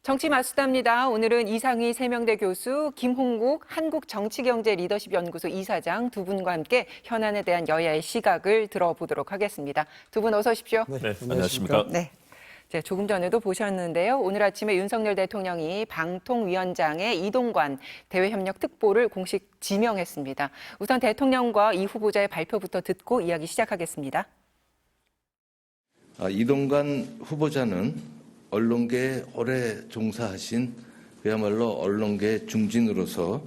정치 마수다입니다. 오늘은 이상희 세명대 교수, 김홍국 한국정치경제리더십연구소 이사장 두 분과 함께 현안에 대한 여야의 시각을 들어보도록 하겠습니다. 두 분 어서 오십시오. 네, 안녕하십니까. 네. 조금 전에도 보셨는데요. 오늘 아침에 윤석열 대통령이 방통위원장의 이동관 대외협력특보를 공식 지명했습니다. 우선 대통령과 이 후보자의 발표부터 듣고 이야기 시작하겠습니다. 이동관 후보자는 언론계에 오래 종사하신 그야말로 언론계 중진으로서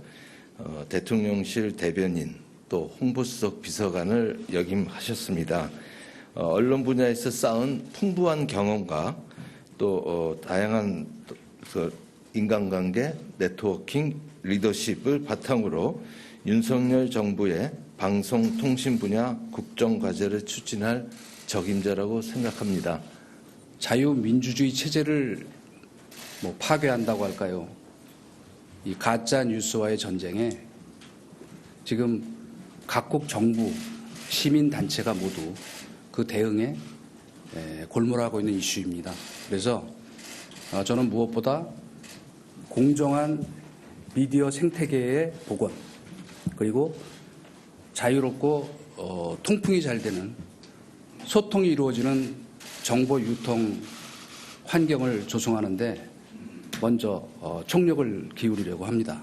대통령실 대변인 또 홍보수석 비서관을 역임하셨습니다. 언론 분야에서 쌓은 풍부한 경험과 또 다양한 인간관계, 네트워킹, 리더십을 바탕으로 윤석열 정부의 방송통신 분야 국정과제를 추진할 적임자라고 생각합니다. 자유민주주의 체제를 파괴한다고 할까요? 이 가짜 뉴스와의 전쟁에 지금 각국 정부, 시민단체가 모두 그 대응에 골몰하고 있는 이슈입니다. 그래서 저는 무엇보다 공정한 미디어 생태계의 복원, 그리고 자유롭고 통풍이 잘 되는 소통이 이루어지는 정보 유통 환경을 조성하는 데 먼저 총력을 기울이려고 합니다.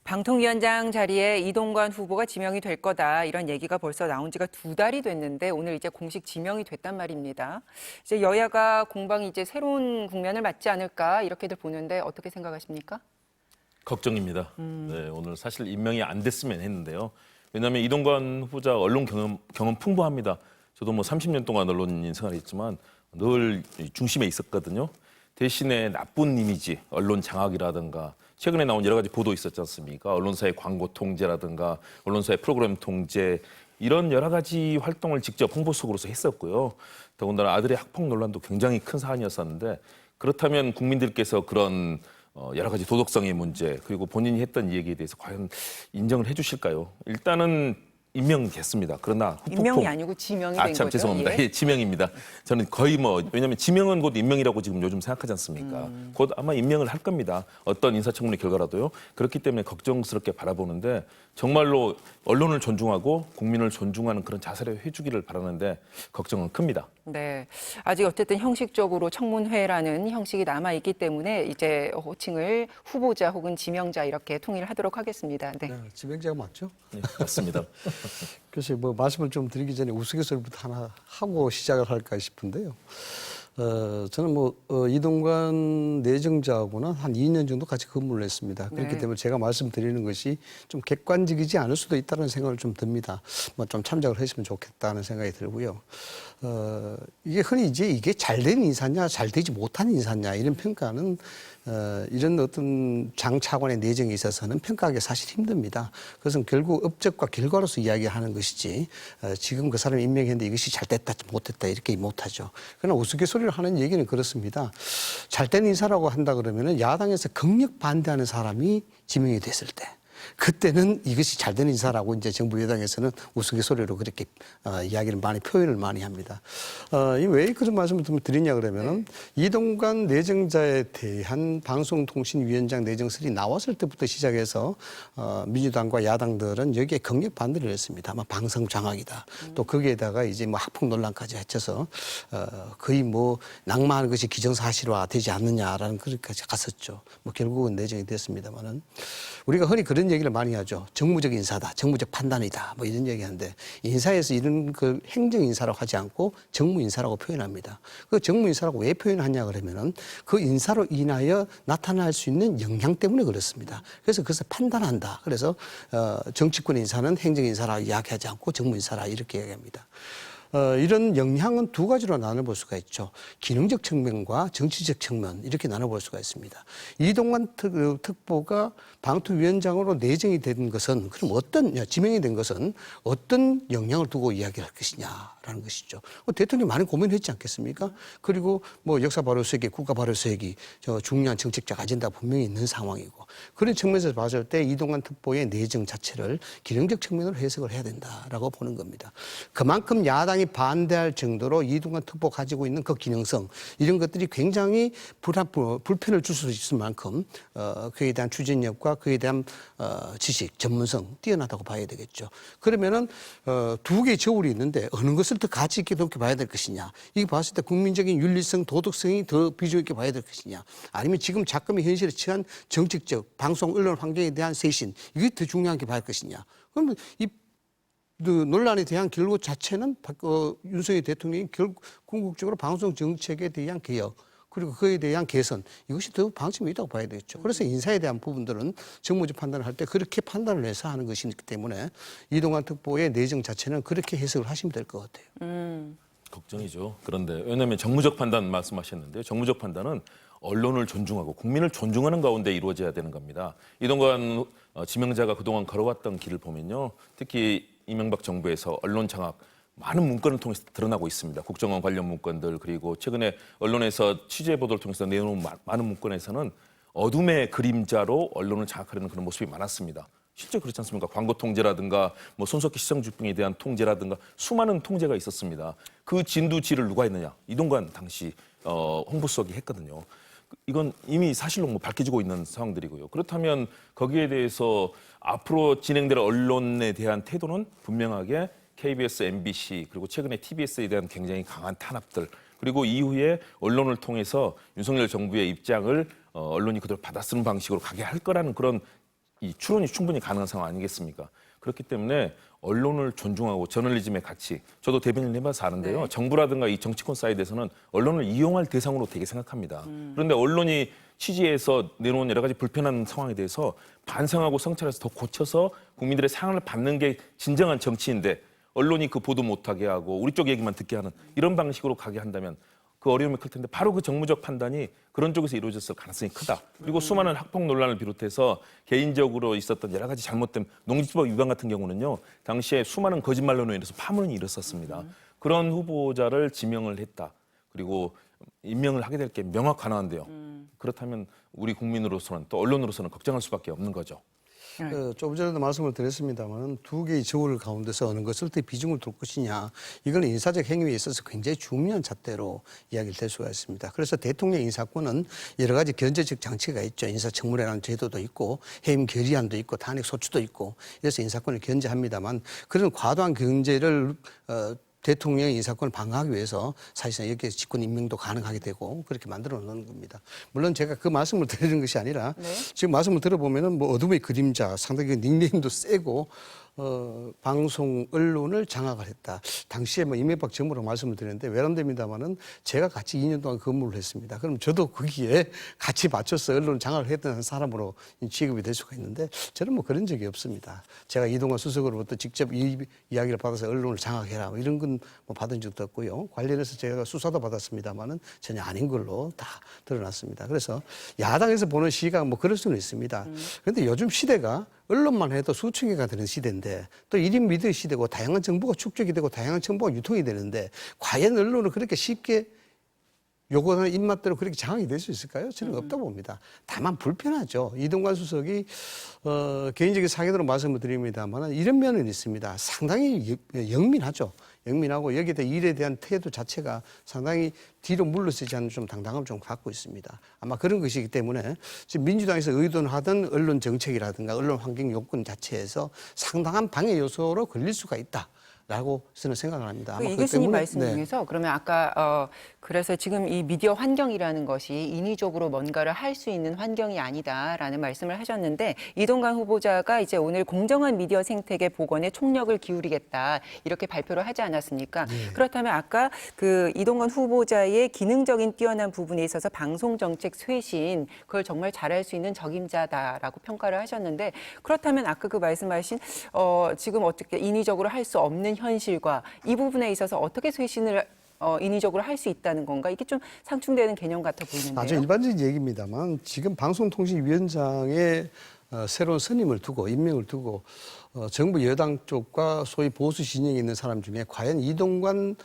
방통위원장 자리에 이동관 후보가 지명이 될 거다, 이런 얘기가 벌써 나온 지가 2달이 됐는데 오늘 이제 공식 지명이 됐단 말입니다. 이제 여야가 공방이 이제 새로운 국면을 맞지 않을까 이렇게들 보는데 어떻게 생각하십니까? 걱정입니다. 네, 오늘 사실 임명이 안 됐으면 했는데요. 왜냐하면 이동관 후보자 언론 경험 풍부합니다. 저도 30년 동안 언론인 생활했지만 늘 중심에 있었거든요. 대신에 나쁜 이미지, 언론 장악이라든가 최근에 나온 여러 가지 보도 있었지 않습니까? 언론사의 광고 통제라든가 언론사의 프로그램 통제, 이런 여러 가지 활동을 직접 홍보수석으로서 했었고요. 더군다나 아들의 학폭 논란도 굉장히 큰 사안이었었는데, 그렇다면 국민들께서 그런 여러 가지 도덕성의 문제, 그리고 본인이 했던 이 얘기에 대해서 과연 인정을 해주실까요? 일단은 임명됐습니다. 그러나 후폭풍. 임명이 아니고 지명이 된 거죠? 죄송합니다. 예, 지명입니다. 저는 거의 왜냐하면 지명은 곧 임명이라고 지금 요즘 생각하지 않습니까? 곧 아마 임명을 할 겁니다. 어떤 인사청문회 결과라도요. 그렇기 때문에 걱정스럽게 바라보는데, 정말로 언론을 존중하고 국민을 존중하는 그런 자세를 해주기를 바라는데 걱정은 큽니다. 네, 아직 어쨌든 형식적으로 청문회라는 형식이 남아있기 때문에 이제 호칭을 후보자 혹은 지명자 이렇게 통일을 하도록 하겠습니다. 네. 네, 지명자가 맞죠? 네, 맞습니다. 그래서 말씀을 좀 드리기 전에 우스갯소리부터 하나 하고 시작을 할까 싶은데요. 저는 이동관 내정자하고는 한 2년 정도 같이 근무를 했습니다. 그렇기 때문에 제가 말씀드리는 것이 좀 객관적이지 않을 수도 있다는 생각을 좀 듭니다. 좀 참작을 했으면 좋겠다는 생각이 들고요. 이게 흔히 이게 잘된 인사냐, 잘 되지 못한 인사냐, 이런 평가는 이런 어떤 장 차관의 내정에 있어서는 평가하기 사실 힘듭니다. 그것은 결국 업적과 결과로서 이야기하는 것이지, 지금 그 사람이 임명했는데 이것이 잘 됐다, 못됐다 이렇게 못하죠. 그러나 우스갯소리를 하는 얘기는 그렇습니다. 잘된 인사라고 한다 그러면은 야당에서 강력 반대하는 사람이 지명이 됐을 때, 그때는 이것이 잘된 인사라고 이제 정부 여당에서는 우스갯소리로 그렇게 이야기를 많이 표현을 많이 합니다. 왜 그런 말씀을 드리냐 그러면은 이동관 내정자에 대한 방송통신위원장 내정설이 나왔을 때부터 시작해서 민주당과 야당들은 여기에 강력 반대를 했습니다. 아마 방송 장악이다. 또 거기에다가 이제 학폭 논란까지 합쳐서 거의 낙마하는 것이 기정사실화 되지 않느냐라는 그렇게까지 갔었죠. 결국은 내정이 됐습니다만은 우리가 흔히 그런 얘기를 많이 하죠. 정무적 인사다, 정무적 판단이다, 이런 얘기하는데, 인사에서 이런 행정 인사라고 하지 않고 정무 인사라고 표현합니다. 그 정무 인사라고 왜 표현하냐 그러면은 그 인사로 인하여 나타날 수 있는 영향 때문에 그렇습니다. 그래서 그것을 판단한다. 그래서 정치권 인사는 행정 인사라 이야기하지 않고 정무 인사라 이렇게 얘기합니다. 이런 영향은 두 가지로 나눠볼 수가 있죠. 기능적 측면과 정치적 측면, 이렇게 나눠볼 수가 있습니다. 이동관 특보가 방통위원장으로 내정이 된 것은, 그럼 지명이 된 것은 어떤 영향을 두고 이야기할 것이냐라는 것이죠. 대통령이 많이 고민했지 않겠습니까? 그리고 역사 발효서기, 국가 발효서기, 중요한 정책적 아젠다가 분명히 있는 상황이고, 그런 측면에서 봤을 때 이동관 특보의 내정 자체를 기능적 측면으로 해석을 해야 된다라고 보는 겁니다. 그만큼 야당이 반대할 정도로 이동관 특보 가지고 있는 그 기능성 이런 것들이 굉장히 불편을 줄 수 있을 만큼 그에 대한 추진력과 그에 대한 지식, 전문성 뛰어나다고 봐야 되겠죠. 그러면은 두 개의 저울이 있는데 어느 것을 더 가치 있게 높게 봐야 될 것이냐. 이거 봤을 때 국민적인 윤리성, 도덕성이 더 비중 있게 봐야 될 것이냐. 아니면 지금 작금의 현실에 처한 정책적, 방송, 언론 환경에 대한 쇄신 이게 더 중요하게 봐야 할 것이냐. 그러면 이 논란에 대한 결과 자체는 윤석열 대통령이 궁극적으로 방송 정책에 대한 개혁 그리고 그에 대한 개선 이것이 더 방침이 있다고 봐야 되겠죠. 그래서 인사에 대한 부분들은 정무적 판단을 할 때 그렇게 판단을 해서 하는 것이기 때문에 이동관 특보의 내정 자체는 그렇게 해석을 하시면 될 것 같아요. 걱정이죠. 그런데 왜냐하면 정무적 판단 말씀하셨는데요. 정무적 판단은 언론을 존중하고 국민을 존중하는 가운데 이루어져야 되는 겁니다. 이동관 지명자가 그동안 걸어왔던 길을 보면요. 특히 이명박 정부에서 언론 장악 많은 문건을 통해서 드러나고 있습니다. 국정원 관련 문건들 그리고 최근에 언론에서 취재 보도를 통해서 내놓은 많은 문건에서는 어둠의 그림자로 언론을 장악하려는 그런 모습이 많았습니다. 실제 그렇지 않습니까? 광고 통제라든가 뭐 손석희 시정주병에 대한 통제라든가 수많은 통제가 있었습니다. 그 진두지를 누가 했느냐? 이동관 당시 홍보수석이 했거든요. 이건 이미 사실로 밝혀지고 있는 상황들이고요. 그렇다면 거기에 대해서 앞으로 진행될 언론에 대한 태도는 분명하게 KBS, MBC 그리고 최근에 TBS에 대한 굉장히 강한 탄압들 그리고 이후에 언론을 통해서 윤석열 정부의 입장을 언론이 그대로 받아쓰는 방식으로 가게 할 거라는 그런 이 추론이 충분히 가능한 상황 아니겠습니까? 그렇기 때문에 언론을 존중하고 저널리즘의 가치, 저도 대변인을 해봐서 아는데요. 네. 정부라든가 이 정치권 사이드에서는 언론을 이용할 대상으로 되게 생각합니다. 그런데 언론이 취지에서 내놓은 여러 가지 불편한 상황에 대해서 반성하고 성찰해서 더 고쳐서 국민들의 사랑을 받는 게 진정한 정치인데 언론이 그 보도 못하게 하고 우리 쪽 얘기만 듣게 하는 이런 방식으로 가게 한다면 그 어려움이 클 텐데 바로 그 정무적 판단이 그런 쪽에서 이루어졌을 가능성이 크다. 그리고 수많은 학폭 논란을 비롯해서 개인적으로 있었던 여러 가지 잘못된 농지법 위반 같은 경우는요. 당시에 수많은 거짓말로 인해서 파문이 일었었습니다. 그런 후보자를 지명을 했다. 그리고 임명을 하게 될 게 명확하나한데요. 그렇다면 우리 국민으로서는 또 언론으로서는 걱정할 수밖에 없는 거죠. 조금 전에도 말씀을 드렸습니다만 두 개의 저울 가운데서 어느 것을 더 비중을 둘 것이냐 이거는 인사적 행위에 있어서 굉장히 중요한 잣대로 이야기를 될 수가 있습니다. 그래서 대통령 인사권은 여러 가지 견제적 장치가 있죠. 인사청문회라는 제도도 있고 해임 결의안도 있고 탄핵 소추도 있고 그래서 인사권을 견제합니다만 그런 과도한 견제를 대통령의 인사권을 방어하기 위해서 사실상 여기에 직권 임명도 가능하게 되고 그렇게 만들어 놓는 겁니다. 물론 제가 그 말씀을 드리는 것이 아니라 지금 말씀을 들어보면은 뭐 어둠의 그림자 상당히 닉네임도 세고 방송 언론을 장악을 했다. 당시에 뭐 이명박 정부로 말씀을 드렸는데 외람됩니다만은 제가 같이 2년 동안 근무를 했습니다. 그럼 저도 거기에 같이 맞춰서 언론 장악을 했던 사람으로 취급이 될 수가 있는데 저는 뭐 그런 적이 없습니다. 제가 이동관 수석으로부터 직접 이야기를 받아서 언론을 장악해라 뭐 이런 건 뭐 받은 적도 없고요. 관련해서 제가 수사도 받았습니다만은 전혀 아닌 걸로 다 드러났습니다. 그래서 야당에서 보는 시각은 뭐 그럴 수는 있습니다. 그런데 요즘 시대가 언론만 해도 수천 개가 되는 시대인데 또 1인 미디어 시대고 다양한 정보가 축적이 되고 다양한 정보가 유통이 되는데 과연 언론을 그렇게 쉽게 요구하는 입맛대로 그렇게 장악이 될 수 있을까요? 저는 없다고 봅니다. 다만 불편하죠. 이동관 수석이 개인적인 사견으로 말씀을 드립니다만 이런 면은 있습니다. 상당히 영민하죠. 영민하고 여기에 대한 일에 대한 태도 자체가 상당히 뒤로 물러서지 않는 좀 당당함을 좀 갖고 있습니다. 아마 그런 것이기 때문에 지금 민주당에서 의논하던 언론 정책이라든가 언론 환경 요건 자체에서 상당한 방해 요소로 걸릴 수가 있다. 라고 저는 생각을 합니다. 이 교수님 말씀 중에서 그러면 아까 그래서 지금 이 미디어 환경이라는 것이 인위적으로 뭔가를 할 수 있는 환경이 아니다라는 말씀을 하셨는데 이동관 후보자가 이제 오늘 공정한 미디어 생태계 복원에 총력을 기울이겠다 이렇게 발표를 하지 않았습니까? 네. 그렇다면 아까 그 이동관 후보자의 기능적인 뛰어난 부분에 있어서 방송 정책 쇄신 그걸 정말 잘할 수 있는 적임자다라고 평가를 하셨는데 그렇다면 아까 그 말씀하신 지금 어떻게 인위적으로 할 수 없는 현실과 이 부분에 있어서 어떻게 쇄신을 인위적으로 할 수 있다는 건가? 이게 좀 상충되는 개념 같아 보이는데요. 아주 일반적인 얘기입니다만 지금 방송통신위원장의 새로운 선임을 두고 임명을 두고 정부 여당 쪽과 소위 보수 진영에 있는 사람 중에 과연 이동관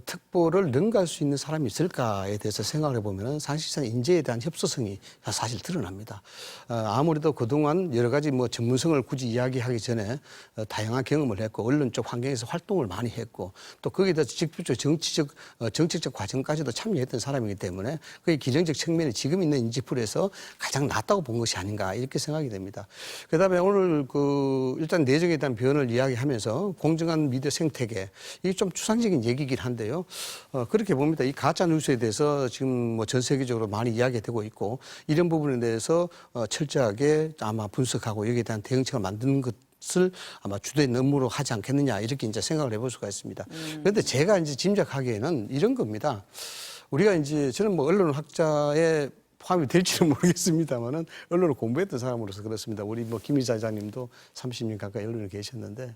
특보를 능가할 수 있는 사람이 있을까에 대해서 생각을 해보면 사실상 인재에 대한 협소성이 사실 드러납니다. 아무래도 그동안 여러 가지 뭐 전문성을 굳이 이야기하기 전에 다양한 경험을 했고 언론적 환경에서 활동을 많이 했고 또 거기에 대해서 직접적 정치적 과정까지도 참여했던 사람이기 때문에 그의 기능적 측면이 지금 있는 인지풀에서 가장 낫다고 본 것이 아닌가 이렇게 생각이 됩니다. 그다음에 오늘 일단 내정에 대한 변을 이야기하면서 공정한 미디어 생태계 이게 좀 추상적인 얘기긴 한데요. 그렇게 봅니다. 이 가짜 뉴스에 대해서 지금 뭐 전 세계적으로 많이 이야기가 되고 있고 이런 부분에 대해서 철저하게 아마 분석하고 여기에 대한 대응책을 만드는 것을 아마 주된 업무로 하지 않겠느냐 이렇게 이제 생각을 해볼 수가 있습니다. 그런데 제가 이제 짐작하기에는 이런 겁니다. 우리가 이제 저는 뭐 언론학자의 포함이 될지는 모르겠습니다만은 언론을 공부했던 사람으로서 그렇습니다. 우리 뭐 김 이사장님도 30년 가까이 언론에 계셨는데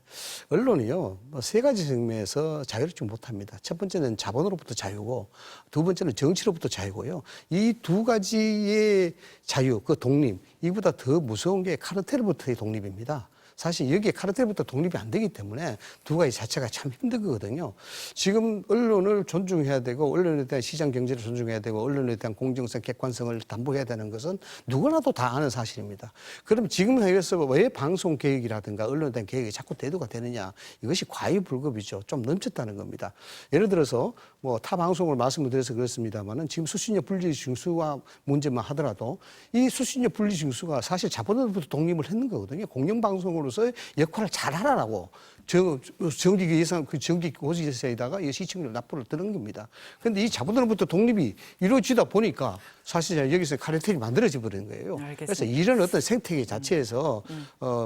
언론이요 뭐 세 가지 측면에서 자유롭지 못합니다. 첫 번째는 자본으로부터 자유고 두 번째는 정치로부터 자유고요. 이 두 가지의 자유, 그 독립 이보다 더 무서운 게 카르텔부터의 독립입니다. 사실 여기에 카르텔부터 독립이 안 되기 때문에 두 가지 자체가 참 힘든 거거든요. 지금 언론을 존중해야 되고 언론에 대한 시장 경제를 존중해야 되고 언론에 대한 공정성, 객관성을 담보해야 되는 것은 누구나도 다 아는 사실입니다. 그럼 지금 해외에서 왜 방송 계획이라든가 언론에 대한 계획이 자꾸 대두가 되느냐. 이것이 과유불급이죠. 좀 넘쳤다는 겁니다. 예를 들어서 뭐 타 방송을 말씀을 드려서 그렇습니다만은 지금 수신료 분리 징수와 문제만 하더라도 이 수신료 분리 징수가 사실 자본으로부터 독립을 했는 거거든요. 공영방송으로서의 역할을 잘 하라라고 정기 예산 그 정기 고지 예산에다가 이 시청률 납부를 드는 겁니다. 그런데 이 자본으로부터 독립이 이루어지다 보니까 사실 여기서 카르텔이 만들어져 버린 거예요. 알겠습니다. 그래서 이런 어떤 생태계 자체에서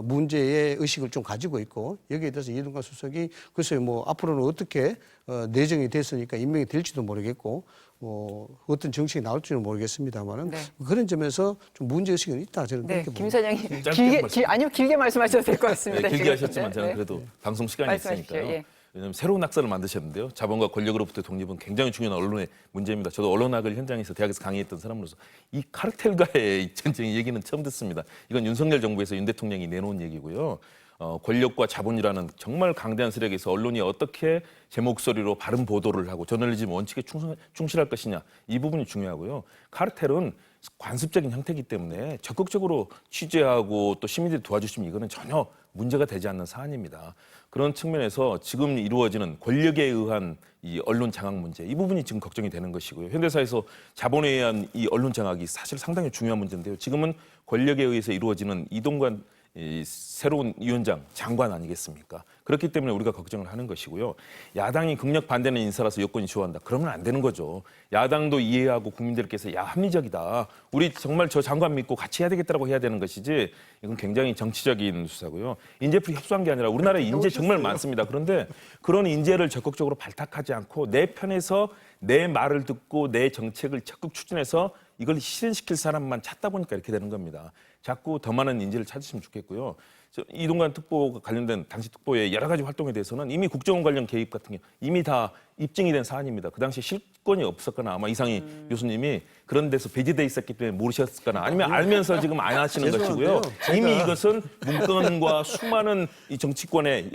문제의 의식을 좀 가지고 있고 여기에 대해서 이동관 수석이 글쎄요 뭐 앞으로는 어떻게 내정이 됐으니까 임명이 될지도 모르겠고 어떤 정책이 나올지는 모르겠습니다만은 네. 그런 점에서 좀 문제의식은 있다 저는 네, 그렇게 김 봅니다. 사장님 아니면 길게 말씀하셔도 될 것 같습니다. 네, 길게 하셨지만 저는 네. 그래도 방송 시간이 말씀하십시오. 있으니까요. 예. 왜냐하면 새로운 낙서를 만드셨는데요. 자본과 권력으로부터 독립은 굉장히 중요한 언론의 문제입니다. 저도 언론학을 현장에서 대학에서 강의했던 사람으로서 이 카르텔과의 전쟁 얘기는 처음 듣습니다. 이건 윤석열 정부에서 윤 대통령이 내놓은 얘기고요. 권력과 자본이라는 정말 강대한 세력에서 언론이 어떻게 제 목소리로 바른 보도를 하고 저널리즘 원칙에 충실할 것이냐 이 부분이 중요하고요. 카르텔은 관습적인 형태이기 때문에 적극적으로 취재하고 또 시민들이 도와주시면 이거는 전혀 문제가 되지 않는 사안입니다. 그런 측면에서 지금 이루어지는 권력에 의한 이 언론 장악 문제 이 부분이 지금 걱정이 되는 것이고요. 현대사에서 자본에 의한 이 언론 장악이 사실 상당히 중요한 문제인데요. 지금은 권력에 의해서 이루어지는 이동관 이 새로운 위원장, 장관 아니겠습니까? 그렇기 때문에 우리가 걱정을 하는 것이고요. 야당이 극력 반대하는 인사라서 여권이 좋아한다. 그러면 안 되는 거죠. 야당도 이해하고 국민들께서 야 합리적이다. 우리 정말 저 장관 믿고 같이 해야 되겠다라고 해야 되는 것이지 이건 굉장히 정치적인 수사고요. 인재풀이 협소한 게 아니라 우리나라에 인재 정말 많습니다. 그런데 그런 인재를 적극적으로 발탁하지 않고 내 편에서 내 말을 듣고 내 정책을 적극 추진해서 이걸 실현시킬 사람만 찾다 보니까 이렇게 되는 겁니다. 자꾸 더 많은 인재를 찾으시면 좋겠고요. 이동관 특보가 관련된 당시 특보의 여러 가지 활동에 대해서는 이미 국정원 관련 개입 같은 게 이미 다 입증이 된 사안입니다. 그 당시 실권이 없었거나 아마 이상희 교수님이 그런 데서 배제돼 있었기 때문에 모르셨거나 아니면 알면서 지금 안 하시는 것이고요. 이미 이것은 문건과 수많은 이 정치권의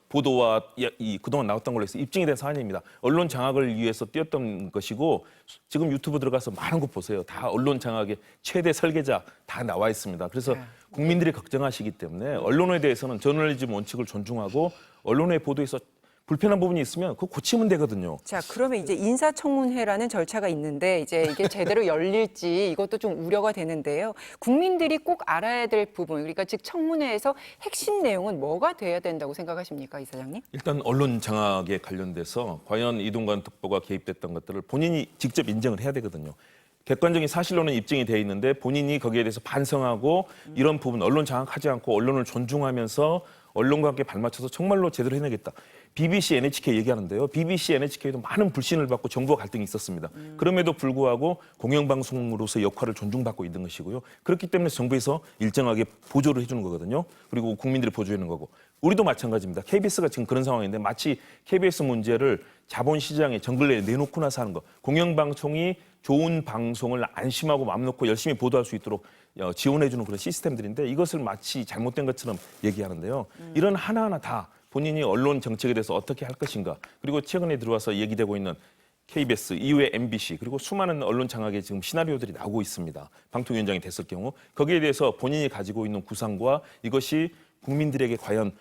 보도와 이 그동안 나왔던 걸로 해서 입증이 된 사안입니다. 언론 장악을 위해서 뛰었던 것이고 지금 유튜브 들어가서 많은 거 보세요. 다 언론 장악의 최대 설계자 다 나와 있습니다. 그래서 국민들이 걱정하시기 때문에 언론에 대해서는 저널리즘 원칙을 존중하고 언론의 보도에서 불편한 부분이 있으면 그거 고치면 되거든요. 자, 그러면 이제 인사청문회라는 절차가 있는데 이제 이게 제대로 열릴지 이것도 좀 우려가 되는데요. 국민들이 꼭 알아야 될 부분, 그러니까 즉 청문회에서 핵심 내용은 뭐가 돼야 된다고 생각하십니까, 이사장님? 일단 언론 장악에 관련돼서 과연 이동관 특보가 개입됐던 것들을 본인이 직접 인정을 해야 되거든요. 객관적인 사실로는 입증이 돼 있는데 본인이 거기에 대해서 반성하고 이런 부분 언론 장악하지 않고 언론을 존중하면서 언론과 함께 발맞춰서 정말로 제대로 해내겠다. BBC, NHK 얘기하는데요. BBC, NHK도 많은 불신을 받고 정부와 갈등이 있었습니다. 그럼에도 불구하고 공영방송으로서의 역할을 존중받고 있는 것이고요. 그렇기 때문에 정부에서 일정하게 보조를 해주는 거거든요. 그리고 국민들이 보조해주는 거고. 우리도 마찬가지입니다. KBS가 지금 그런 상황인데 마치 KBS 문제를 자본시장에 정글에 내놓고 나서 하는 거. 공영방송이 좋은 방송을 안심하고 마음 놓고 열심히 보도할 수 있도록 지원해주는 그런 시스템들인데 이것을 마치 잘못된 것처럼 얘기하는데요. 이런 하나하나 다 본인이 언론 정책에 대해서 어떻게 할 것인가. 그리고 최근에 들어와서 얘기되고 있는 KBS 이후에 MBC 그리고 수많은 언론 장악의 지금 시나리오들이 나오고 있습니다. 방통위원장이 됐을 경우 거기에 대해서 본인이 가지고 있는 구상과 이것이 국민들에게 과연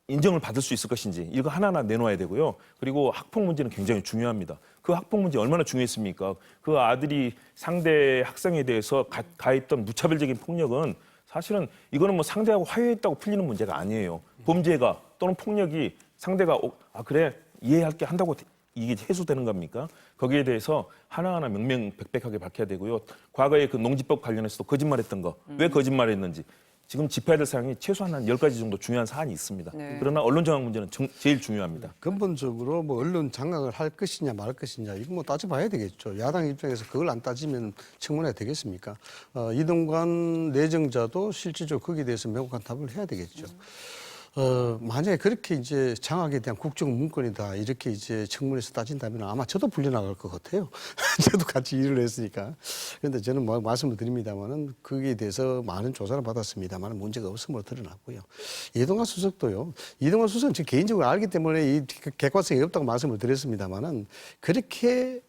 인정을 받을 수 있을 것인지 이거 하나하나 내놓아야 되고요. 그리고 학폭 문제는 굉장히 중요합니다. 그 학폭 문제 얼마나 중요했습니까? 그 아들이 상대 학생에 대해서 가했던 무차별적인 폭력은 사실은 이거는 뭐 상대하고 화해했다고 풀리는 문제가 아니에요. 범죄가 또는 폭력이 상대가 그래 이해할게 한다고 이게 해소되는 겁니까? 거기에 대해서 하나하나 명명백백하게 밝혀야 되고요. 과거에 그 농지법 관련해서도 거짓말했던 거 왜 거짓말했는지 지금 짚어야 될 사항이 최소한 한 10가지 정도 중요한 사안이 있습니다. 네. 그러나 언론 장악 문제는 제일 중요합니다. 근본적으로 뭐 언론 장악을 할 것이냐 말 것이냐 이거 뭐 따져봐야 되겠죠. 야당 입장에서 그걸 안 따지면 청문회가 되겠습니까? 이동관 내정자도 실질적으로 거기에 대해서 명확한 답을 해야 되겠죠. 만약에 그렇게 이제 장악에 대한 국정 문건이다 이렇게 이제 청문회에서 따진다면 아마 저도 불려나갈 것 같아요. 저도 같이 일을 했으니까. 그런데 저는 뭐 말씀을 드립니다만은 거기에 대해서 많은 조사를 받았습니다만 문제가 없음으로 드러났고요. 이동관 수석도요. 이동관 수석은 제 개인적으로 알기 때문에 이 객관성이 없다고 말씀을 드렸습니다만은 그렇게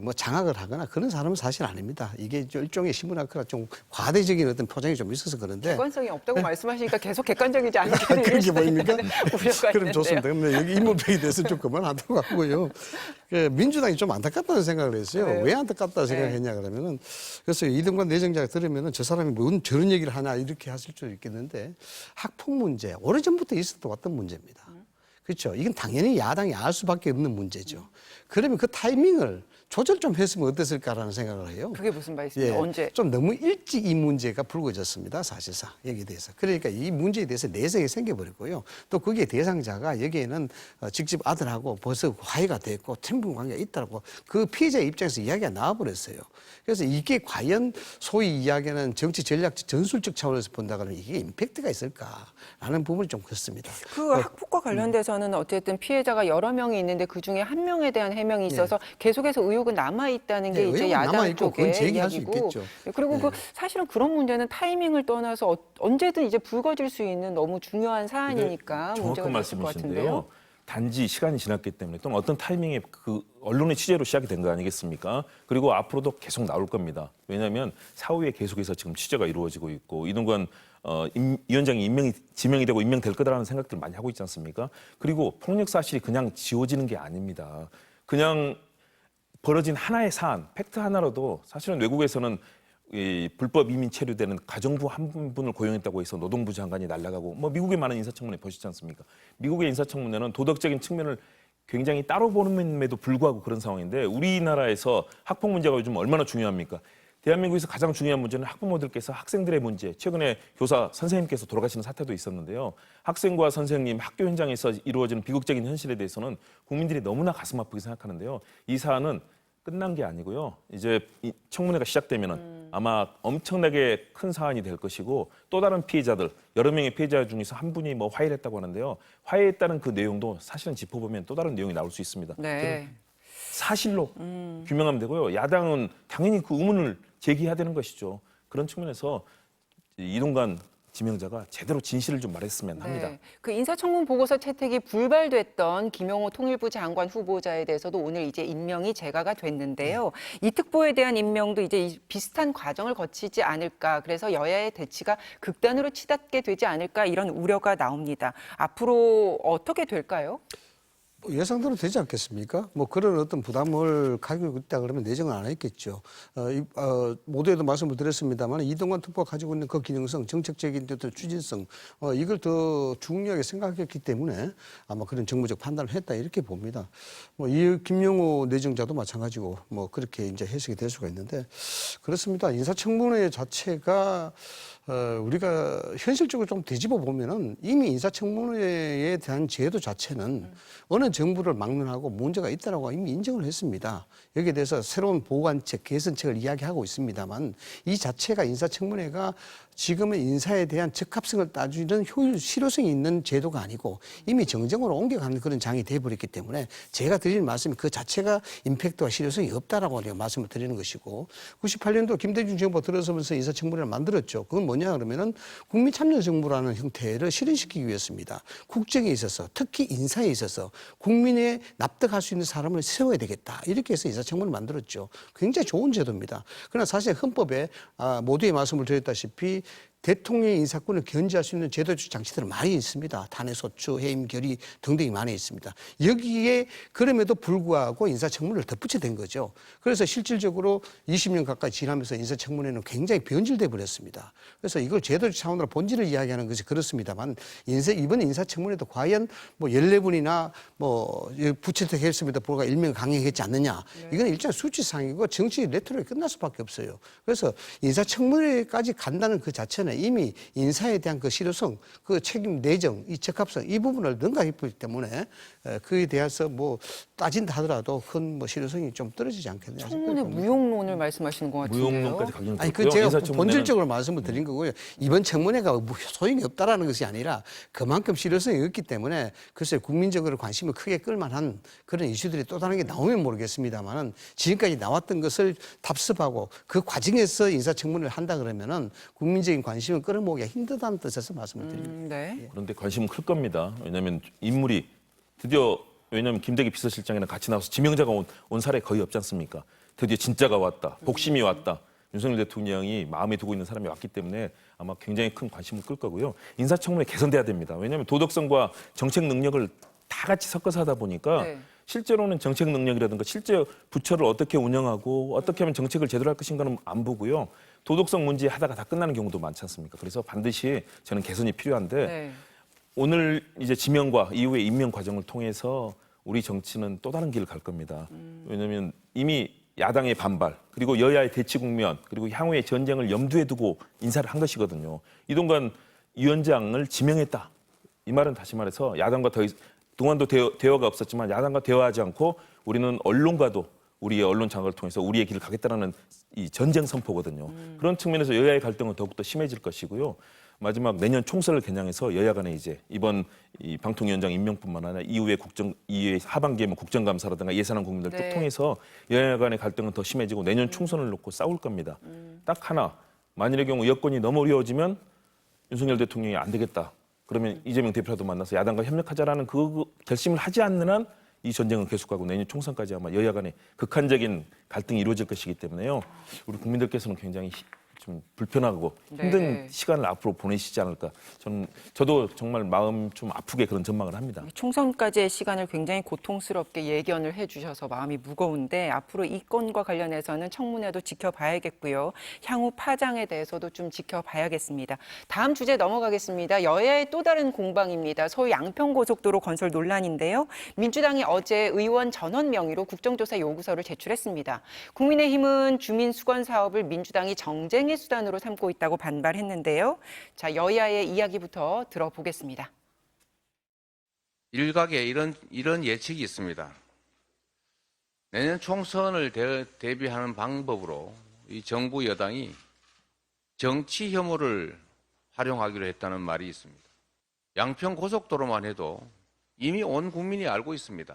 뭐 장악을 하거나 그런 사람은 사실 아닙니다. 이게 일종의 신문학회가 좀 과대적인 어떤 표정이 좀 있어서 그런데 객관성이 없다고 말씀하시니까 계속 객관적이지 않게 그렇게 보입니까? 우려가 그럼 있는데요. 좋습니다. 그러면 여기 인물평에 대해서 좀 그만하도록 하고요. 민주당이 좀 안타깝다는 생각을 했어요. 네. 왜 안타깝다 생각했냐 그러면은 그래서 이동관 내정자가 들으면은 저 사람이 뭔 저런 얘기를 하냐 이렇게 하실 수 있겠는데 학폭 문제 오래전부터 있었던 왔던 문제입니다. 그렇죠. 이건 당연히 야당이 알 수밖에 없는 문제죠. 그러면 그 타이밍을 조절 좀 했으면 어땠을까라는 생각을 해요. 그게 무슨 말씀이세요? 언제? 좀 너무 일찍 이 문제가 불거졌습니다. 사실상 여기에 대해서. 그러니까 이 문제에 대해서 내색이 생겨버렸고요. 또 거기에 대상자가 여기에는 직접 아들하고 벌써 화해가 됐고 친분 관계가 있다고 그 피해자의 입장에서 이야기가 나와버렸어요. 그래서 이게 과연 소위 이야기하는 정치 전략 전술적 차원에서 본다 그러면 이게 임팩트가 있을까라는 부분이 좀 그렇습니다. 그 학폭과 관련돼서는 어쨌든 피해자가 여러 명이 있는데 그 중에 한 명에 대한 해명이 있어서 계속해서 의혹은 남아 있다는 게 네, 이제 의혹은 야당 남아있고 그건 쪽의 제기할 수 이야기고. 있겠죠. 그리고 그 사실은 그런 문제는 타이밍을 떠나서 언제든 이제 불거질 수 있는 너무 중요한 사안이니까 문제가 정확한 됐을 것 같은데요. 말씀이신데요. 단지 시간이 지났기 때문에 또는 어떤 타이밍에 그 언론의 취재로 시작이 된 거 아니겠습니까? 그리고 앞으로도 계속 나올 겁니다. 왜냐하면 사후에 계속해서 지금 취재가 이루어지고 있고 이동관 위원장이 지명이 되고 임명될 거다라는 생각들을 많이 하고 있지 않습니까? 그리고 폭력 사실이 그냥 지워지는 게 아닙니다. 그냥 벌어진 하나의 사안, 팩트 하나로도 사실은 외국에서는 이 불법 이민 체류되는 가정부 한 분을 고용했다고 해서 노동부 장관이 날아가고 뭐 미국의 많은 인사청문회 보시지 않습니까? 미국의 인사청문회는 도덕적인 측면을 굉장히 따로 보는에도 불구하고 그런 상황인데 우리나라에서 학폭 문제가 요즘 얼마나 중요합니까? 대한민국에서 가장 중요한 문제는 학부모들께서 학생들의 문제, 최근에 교사 선생님께서 돌아가시는 사태도 있었는데요. 학생과 선생님, 학교 현장에서 이루어지는 비극적인 현실에 대해서는 국민들이 너무나 가슴 아프게 생각하는데요. 이 사안은 끝난 게 아니고요. 이제 이 청문회가 시작되면은 아마 엄청나게 큰 사안이 될 것이고 또 다른 피해자들, 여러 명의 피해자 중에서 한 분이 뭐 화해를 했다고 하는데요. 화해했다는 그 내용도 사실은 짚어보면 또 다른 내용이 나올 수 있습니다. 네. 사실로 규명하면 되고요. 야당은 당연히 그 의문을 제기해야 되는 것이죠. 그런 측면에서 이동관 지명자가 제대로 진실을 좀 말했으면 합니다. 네. 그 인사청문 보고서 채택이 불발됐던 김용호 통일부 장관 후보자에 대해서도 오늘 이제 임명이 재가가 됐는데요. 이 특보에 대한 임명도 이제 비슷한 과정을 거치지 않을까. 그래서 여야의 대치가 극단으로 치닫게 되지 않을까 이런 우려가 나옵니다. 앞으로 어떻게 될까요? 예상대로 되지 않겠습니까? 뭐 그런 어떤 부담을 가지고 있다 그러면 내정을 안 했겠죠. 모두에도 말씀을 드렸습니다만 이동관 특보가 가지고 있는 그 기능성, 정책적인 어떤 추진성 이걸 더 중요하게 생각했기 때문에 아마 그런 정무적 판단을 했다 이렇게 봅니다. 뭐 이 김용호 내정자도 마찬가지고 뭐 그렇게 이제 해석이 될 수가 있는데 그렇습니다. 인사청문회 자체가 우리가 현실적으로 좀 뒤집어 보면은 이미 인사청문회에 대한 제도 자체는 어느 정부를 막론하고 문제가 있다라고 이미 인정을 했습니다. 여기에 대해서 새로운 보완책, 개선책을 이야기하고 있습니다만 이 자체가 인사청문회가 지금은 인사에 대한 적합성을 따지는 실효성이 있는 제도가 아니고 이미 정쟁으로 옮겨가는 그런 장이 돼버렸기 때문에 제가 드리는 말씀이 그 자체가 임팩트와 실효성이 없다라고 제가 말씀을 드리는 것이고 98년도 김대중 정부가 들어서면서 인사청문회를 만들었죠. 그건 뭐냐 그러면은 국민참여정부라는 형태를 실현시키기 위해서입니다. 국정에 있어서 특히 인사에 있어서 국민의 납득할 수 있는 사람을 세워야 되겠다. 이렇게 해서 인사청문회를 만들었죠. 굉장히 좋은 제도입니다. 그러나 사실 헌법에 모두의 말씀을 드렸다시피 대통령의 인사권을 견제할 수 있는 제도적 장치들은 많이 있습니다. 탄핵소추, 해임 결의 등등이 많이 있습니다. 여기에 그럼에도 불구하고 인사청문회를 덧붙여 된 거죠. 그래서 실질적으로 20년 가까이 지나면서 인사청문회는 굉장히 변질돼 버렸습니다. 그래서 이걸 제도적 차원으로 본질을 이야기하는 것이 그렇습니다만 이번 인사청문회도 과연 뭐 14분이나 뭐 부채택했음에도 불구하고 일명 강행했지 않느냐. 이건 일단 수치상이고 정치 레토릭이 끝날 수밖에 없어요. 그래서 인사청문회까지 간다는 그 자체는 이미 인사에 대한 그 실효성, 그 책임 내정, 이 적합성 이 부분을 능가했기 때문에 그에 대해서 뭐 따진다 하더라도 큰 뭐 실효성이 좀 떨어지지 않겠냐. 청문회 무용론을 말씀하시는 것 같은데요. 무용론까지 가긴 아니 그 제가 본질적으로 말씀을 드린 거고요. 이번 청문회가 뭐 소용이 없다라는 것이 아니라 그만큼 실효성이 없기 때문에 글쎄 국민적으로 관심을 크게 끌만한 그런 이슈들이 또 다른 게 나오면 모르겠습니다만은 지금까지 나왔던 것을 답습하고 그 과정에서 인사청문회를 한다 그러면은 국민적인 관심을 끌어모으기가 힘들다는 뜻에서 말씀을 드립니다. 네. 그런데 관심은 클 겁니다. 왜냐하면 인물이 드디어 왜냐하면 김대기 비서실장이랑 같이 나와서 지명자가 온 사례 거의 없지 않습니까? 드디어 진짜가 왔다. 복심이 왔다. 윤석열 대통령이 마음에 두고 있는 사람이 왔기 때문에 아마 굉장히 큰 관심을 끌 거고요. 인사청문회 개선돼야 됩니다. 왜냐하면 도덕성과 정책 능력을 다 같이 섞어서 하다 보니까 네. 실제로는 정책 능력이라든가 실제 부처를 어떻게 운영하고 어떻게 하면 정책을 제대로 할 것인가는 안 보고요. 도덕성 문제 하다가 다 끝나는 경우도 많지 않습니까? 그래서 반드시 저는 개선이 필요한데 네. 오늘 이제 지명과 이후의 임명 과정을 통해서 우리 정치는 또 다른 길을 갈 겁니다. 왜냐하면 이미 야당의 반발 그리고 여야의 대치 국면 그리고 향후의 전쟁을 염두에 두고 인사를 한 것이거든요. 이동관 위원장을 지명했다. 이 말은 다시 말해서 야당과 동안도 대화가 없었지만 야당과 대화하지 않고 우리는 언론과도 우리의 언론 장악을 통해서 우리의 길을 가겠다라는 이 전쟁 선포거든요. 그런 측면에서 여야의 갈등은 더욱더 심해질 것이고요. 마지막 내년 총선을 겨냥해서 여야 간에 이제 이번 이 방통위원장 임명뿐만 아니라 이후에 하반기에 뭐 국정감사라든가 예산안 국민들 네. 쭉 통해서 여야 간의 갈등은 더 심해지고 내년 총선을 놓고 싸울 겁니다. 딱 하나 만일의 경우 여건이 너무 어려워지면 윤석열 대통령이 안 되겠다. 그러면 이재명 대표라도 만나서 야당과 협력하자라는 그 결심을 하지 않는 한 이 전쟁은 계속하고 내년 총선까지 아마 여야 간에 극한적인 갈등이 이루어질 것이기 때문에요. 우리 국민들께서는 굉장히 좀 불편하고 힘든 네. 시간을 앞으로 보내시지 않을까. 저도 정말 마음 좀 아프게 그런 전망을 합니다. 총선까지의 시간을 굉장히 고통스럽게 예견을 해주셔서 마음이 무거운데 앞으로 이 건과 관련해서는 청문회도 지켜봐야겠고요. 향후 파장에 대해서도 좀 지켜봐야겠습니다. 다음 주제 넘어가겠습니다. 여야의 또 다른 공방입니다. 소위 양평고속도로 건설 논란인데요. 민주당이 어제 의원 전원 명의로 국정조사 요구서를 제출했습니다. 국민의힘은 주민수건 사업을 민주당이 정쟁의 수단으로 삼고 있다고 반발했는데요. 자, 여야의 이야기부터 들어보겠습니다. 일각에 이런 예측이 있습니다. 내년 총선을 대비하는 방법으로 이 정부 여당이 정치 혐오를 활용하기로 했다는 말이 있습니다. 양평 고속도로만 해도 이미 온 국민이 알고 있습니다.